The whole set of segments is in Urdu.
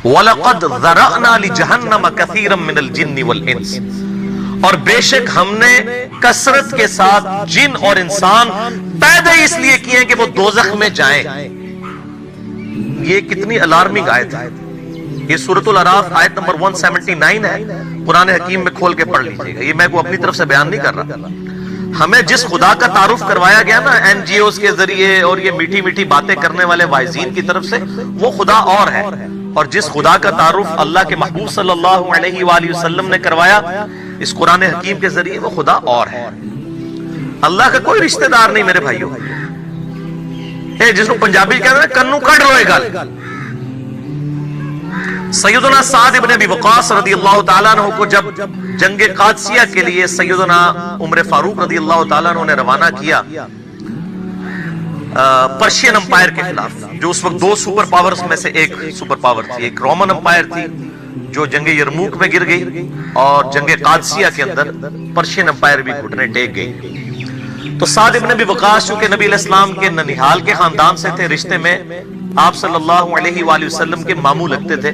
وَلَقَدْ ذَرَأْنَا لِجَهَنَّمَ كَثِيرًا مِنَ الْجِنِّ وَالْإِنسِ، اور بے شک ہم نے کثرت کے ساتھ جن اور انسان پیدا اس لیے کیے کہ وہ دوزخ میں جائیں۔ یہ کتنی الارمنگ آیت ہے۔ یہ سورۃ الاعراف آیت نمبر 179 ہے، قرآن حکیم میں کھول کے پڑھ لیجئے گا۔ یہ میں کو اپنی طرف سے بیان نہیں کر رہا۔ ہمیں جس خدا کا تعارف کروایا گیا نا این جی اوز کے ذریعے اور یہ میٹھی میٹھی باتیں کرنے والے واعظین کی طرف سے، وہ خدا اور ہے، اور جس خدا کا تعارف اللہ کے محبوب صلی اللہ علیہ وآلہ وسلم نے کروایا اس قرآن حکیم کے ذریعے، وہ خدا اور ہے۔ اللہ کا کوئی رشتہ دار نہیں میرے بھائیوں۔ جس کو پنجابی کہتے ہیں کنو کٹ روئے گل۔ سیدنا سعد ابن ابی وقاص رضی اللہ تعالیٰ عنہ کو جب جنگ قادسیہ کے لیے سیدنا عمر فاروق رضی اللہ تعالیٰ عنہ نے روانہ کیا پرشین امپائر کے خلاف، جو اس وقت 2 سپر پاورز میں سے ایک سپر پاور تھی، ایک رومن امپائر تھی جو جنگ یرموک میں گر گئی، اور جنگ قادسیہ کے اندر پرشین امپائر بھی گھٹنے ٹیک گئی۔ تو سعد ابن ابی وقاص چونکہ نبی علیہ السلام کے ننیحال کے خاندان سے تھے، رشتے میں آپ صلی اللہ علیہ وآلہ وسلم کے ماموں لگتے تھے،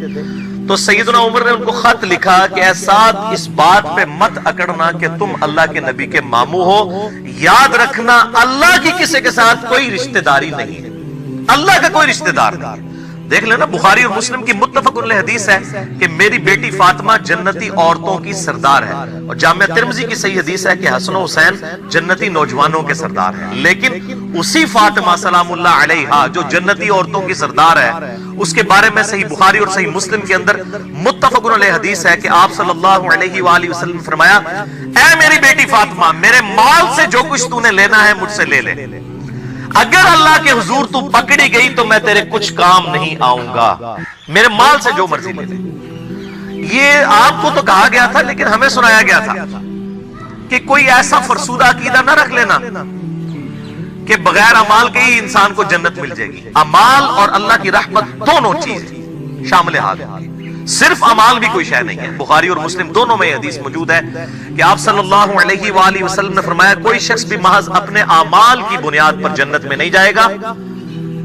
تو سیدنا عمر نے ان کو خط لکھا کہ اے سعد، اس بات پہ مت اکڑنا کہ تم اللہ کے نبی کے ماموں ہو، یاد رکھنا اللہ کی کسی کے ساتھ کوئی رشتہ داری نہیں ہے، اللہ کا کوئی رشتہ دار نہیں۔ دیکھ لینا بخاری اور مسلم کی متفق علیہ حدیث ہے کہ میری بیٹی فاطمہ جنتی عورتوں کی سردار ہے، اور جامعہ ترمذی کی صحیح حدیث ہے کہ حسن و حسین جنتی نوجوانوں کے سردار ہیں۔ لیکن اسی فاطمہ سلام اللہ علیہا جو جنتی عورتوں کی سردار ہے، اس کے بارے میں صحیح بخاری اور صحیح مسلم کے اندر متفق علیہ حدیث ہے کہ آپ صلی اللہ علیہ وآلہ وسلم نے فرمایا، اے میری بیٹی فاطمہ، میرے مال سے جو کچھ تو نے لینا ہے مجھ سے لے لے، اگر اللہ کے حضور تو پکڑی گئی تو میں تیرے کچھ کام نہیں آؤں گا، میرے مال سے جو مرضی لے لے۔ یہ آپ کو تو کہا گیا تھا، لیکن ہمیں سنایا گیا تھا کہ کوئی ایسا فرسودہ عقیدہ نہ رکھ لینا کہ بغیر اعمال کے ہی انسان کو جنت مل جائے گی۔ اعمال اور اللہ کی رحمت دونوں چیز شامل حال ہے، صرف اعمال بھی کوئی شے نہیں ہے۔ بخاری اور مسلم دونوں میں یہ حدیث موجود ہے کہ آپ صلی اللہ علیہ وآلہ وسلم نے فرمایا، کوئی شخص بھی محض اپنے اعمال کی بنیاد پر جنت میں نہیں جائے گا۔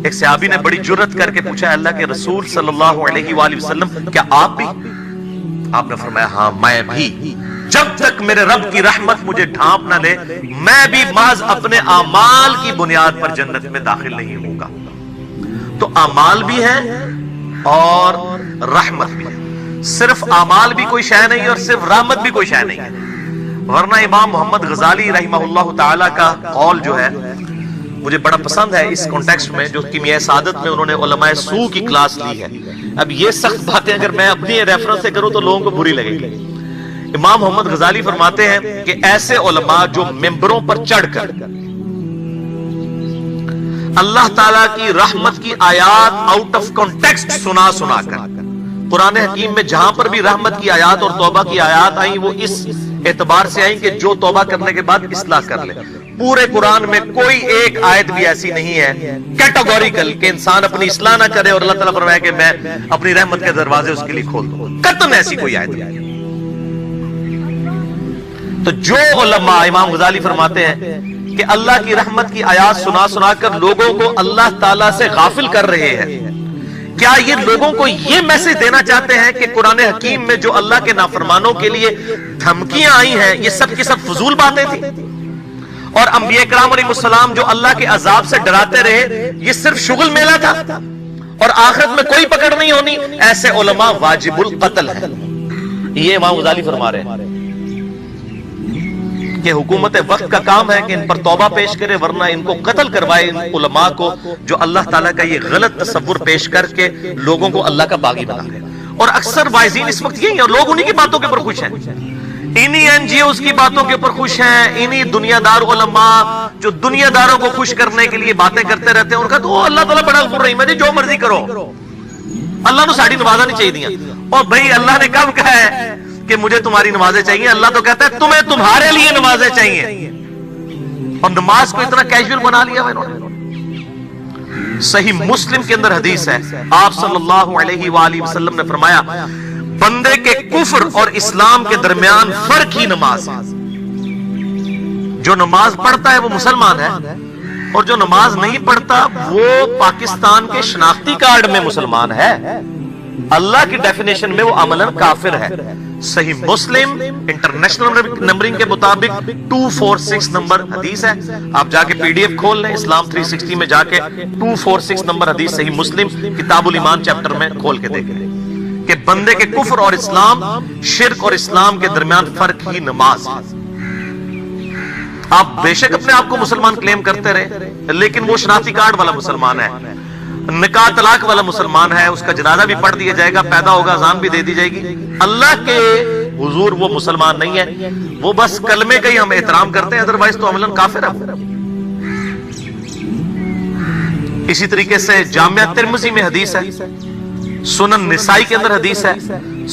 ایک صحابی نے بڑی جرت کر کے پوچھا، اللہ کے رسول صلی اللہ علیہ وآلہ وسلم، کیا آپ بھی؟ آپ نے فرمایا، ہاں میں بھی، جب تک میرے رب کی رحمت مجھے ڈھانپ نہ لے میں بھی محض اپنے اعمال کی بنیاد پر جنت میں داخل نہیں ہوں گا۔ تو اعمال بھی ہیں اور رحمت بھی ہے، صرف اعمال بھی کوئی شے نہیں اور صرف رحمت بھی کوئی شے نہیں ہے۔ ورنہ امام محمد غزالی رحمہ اللہ تعالی کا قول جو ہے مجھے بڑا پسند ہے اس کانٹیکسٹ میں، جو کیمیائے سعادت میں انہوں نے علماء سو کی کلاس لی ہے۔ اب یہ سخت باتیں اگر میں اپنی ریفرنس سے کروں تو لوگوں کو بری لگے گی۔ امام محمد غزالی فرماتے ہیں کہ ایسے علماء جو ممبروں پر چڑھ کر اللہ تعالیٰ کی رحمت کی آیات آؤٹ آف کانٹیکسٹ سنا کر، قرآن حکیم میں جہاں پر بھی رحمت کی آیات اور توبہ کی آیات آئیں وہ اس اعتبار سے آئیں کہ جو توبہ کرنے کے بعد اصلاح کر لے۔ پورے قرآن میں کوئی ایک آیت بھی ایسی نہیں ہے کیٹیگوریکل کہ انسان اپنی اصلاح نہ کرے اور اللہ تعالیٰ فرمائے کہ میں اپنی رحمت کے دروازے اس کے لیے کھول دوں، قطعاً ایسی کوئی آیت نہیں۔ تو جو علماء، امام غزالی فرماتے ہیں کہ اللہ کی رحمت کی آیات سنا کر لوگوں کو اللہ تعالیٰ سے غافل کر رہے ہیں، کیا یہ لوگوں کو یہ میسج دینا چاہتے ہیں کہ قرآن حکیم میں جو اللہ کے نافرمانوں کے لیے دھمکیاں آئی ہیں یہ سب کی سب فضول باتیں تھیں، اور انبیاء کرام علیہ السلام جو اللہ کے عذاب سے ڈراتے رہے یہ صرف شغل میلہ تھا اور آخرت میں کوئی پکڑ نہیں ہونی؟ ایسے علماء واجب القتل ہیں۔ یہ امام غزالی فرما رہے ہیں کہ حکومت وقت کا کام ہے کہ ان پر توبہ پیش کرے، ورنہ ان کو قتل کروائے، ان علماء کو جو اللہ تعالیٰ کا یہ غلط تصور پیش کر کے لوگوں کو اللہ کا باغی بنا دے۔ اور اکثر واعظین اس وقت یہی ہیں اور لوگ انہی کی باتوں کے اوپر خوش ہیں، انہی این جی اوز کی باتوں کے اوپر خوش ہیں، انہی دنیا دار علماء جو دنیا داروں کو خوش کرنے کے لیے باتیں کرتے رہتے ہیں۔ ان کا تو اللہ تعالیٰ بڑا غفور رحیم ہے، جو مرضی کرو، اللہ نے ساڑھی نمازہ نہیں چاہیے دیا۔ اور بھائی اللہ نے کب کہا ہے کہ مجھے تمہاری نمازیں چاہیے؟ اللہ تو کہتا ہے تمہیں تمہارے لیے نمازیں چاہیے، اور نماز کو اتنا کیجول بنا لیا ہے انہوں نے۔ صحیح مسلم کے اندر حدیث ہے، آپ صلی اللہ علیہ وآلہ وسلم نے فرمایا، بندے کے کفر اور اسلام کے درمیان فرق ہی نماز ہے۔ جو نماز پڑھتا ہے وہ مسلمان ہے، اور جو نماز نہیں پڑھتا وہ پاکستان کے شناختی کارڈ میں مسلمان ہے۔ اللہ کی ڈیفینیشن میں وہ عملاً کافر ہے. صحیح مسلم انٹرنیشنل نمبرنگ کے مطابق 246 نمبر حدیث ہے. آپ جا کے پی ڈی ایف کھول لیں اسلام 360 میں جا کے 246 نمبر حدیث صحیح مسلم کتاب الایمان چیپٹر میں کھول کے دیکھیں کہ بندے کے کفر اور اسلام، شرک اور اسلام کے درمیان فرق ہی نماز ہے. آپ بے شک اپنے آپ کو مسلمان کلیم کرتے رہے، لیکن وہ شناختی کارڈ والا مسلمان ہے، نکاح طلاق والا مسلمان ہے، اس کا جنازہ بھی پڑھ دیا جائے گا، پیدا ہوگا اذان بھی دے دی جائے گی. اللہ کے حضور وہ مسلمان نہیں ہے، وہ بس کلمے کا ہی ہم احترام کرتے ہیں، ادروائز تو عملاً کافر ہے. اسی طریقے سے جامعہ ترمذی میں حدیث ہے، سنن نسائی کے اندر حدیث ہے،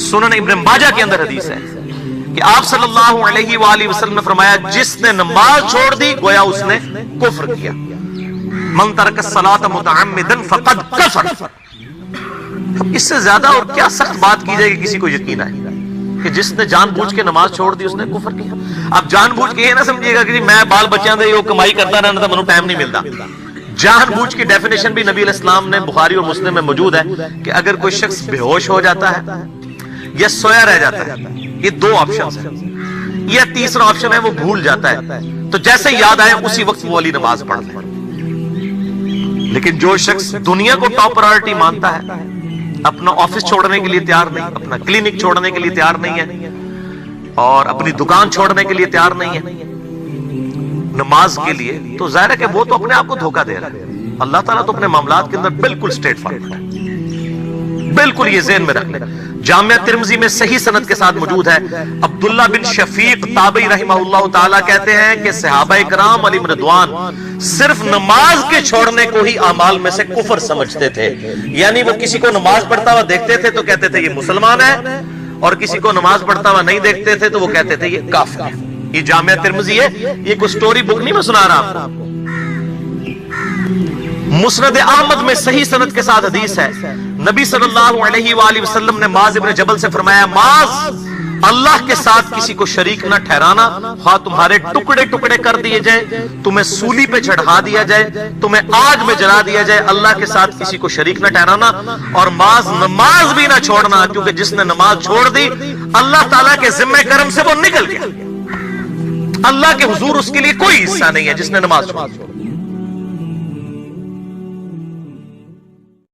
سنن ابن ماجہ کے اندر حدیث ہے کہ آپ صلی اللہ علیہ وآلہ وسلم نے فرمایا جس نے نماز چھوڑ دی گویا اس نے کفر کیا. من ترک الصلاۃ متعمدا فقد کفر. اب اس سے زیادہ اور کیا سخت بات کی جائے کہ کسی کو یقین آئے کہ جس نے جان بوجھ کے نماز چھوڑ دی اس نے کفر کیا. اب جان بوجھ کے یہ نہ سمجھیے گا کہ میں بال بچیاں دے کمائی کرتا رہنا تھا، منو ٹائم نہیں ملتا. جان بوجھ کی ڈیفینیشن بھی نبی علیہ السلام نے بخاری اور مسلم میں موجود ہے کہ اگر کوئی شخص بے ہوش ہو جاتا ہے یا سویا رہ جاتا ہے، یہ دو آپشن ہیں، یا تیسرا آپشن ہے وہ بھول جاتا ہے تو جیسے یاد آئے اسی وقت وہ والی نماز پڑھ لے. لیکن جو شخص دنیا کو ٹاپ پرائورٹی مانتا ہے، اپنا آفس چھوڑنے کے لیے تیار نہیں، اپنا کلینک چھوڑنے کے لیے تیار نہیں ہے، اور اپنی دکان چھوڑنے کے لیے تیار نہیں ہے نماز کے لیے، تو ظاہر ہے کہ وہ تو اپنے آپ کو دھوکہ دے رہا ہے. اللہ تعالیٰ تو اپنے معاملات کے اندر بالکل اسٹریٹ فارورڈ ہے، بالکل یہ ذہن میں رکھ لیں. جامعہ ترمذی میں صحیح سند کے ساتھ موجود ہے. عبداللہ بن شفیق تابعی رحمہ اللہ تعالیٰ کہتے ہیں کہ صحابہ کرام علیہم رضوان صرف نماز کے چھوڑنے کو ہی اعمال میں سے کفر سمجھتے تھے. یعنی وہ کسی کو نماز پڑھتا ہوا دیکھتے تھے تو کہتے تھے یہ مسلمان ہے، اور کسی کو نماز پڑھتا ہوا نہیں دیکھتے تھے تو وہ کہتے تھے یہ کافر ہے. یہ جامعہ ترمذی ہے، یہ کوئی سٹوری بک نہیں میں سنا رہا آپ کو. مسند احمد میں صحیح سند کے ساتھ حدیث ہے، نبی صلی اللہ علیہ وآلہ وسلم نے معاذ ابن جبل سے فرمایا معاذ اللہ کے ساتھ کسی کو شریک نہ ٹھہرانا، خواہ تمہارے ٹکڑے ٹکڑے کر دیے جائیں، تمہیں سولی پہ چڑھا دیا جائے، تمہیں آگ میں جلا دیا جائے، اللہ کے ساتھ کسی کو شریک نہ ٹھہرانا. اور معاذ نماز بھی نہ چھوڑنا، کیونکہ جس نے نماز چھوڑ دی اللہ تعالیٰ کے ذمہ کرم سے وہ نکل گیا. اللہ کے حضور اس کے لیے کوئی حصہ نہیں ہے جس نے نماز چھوڑ دی.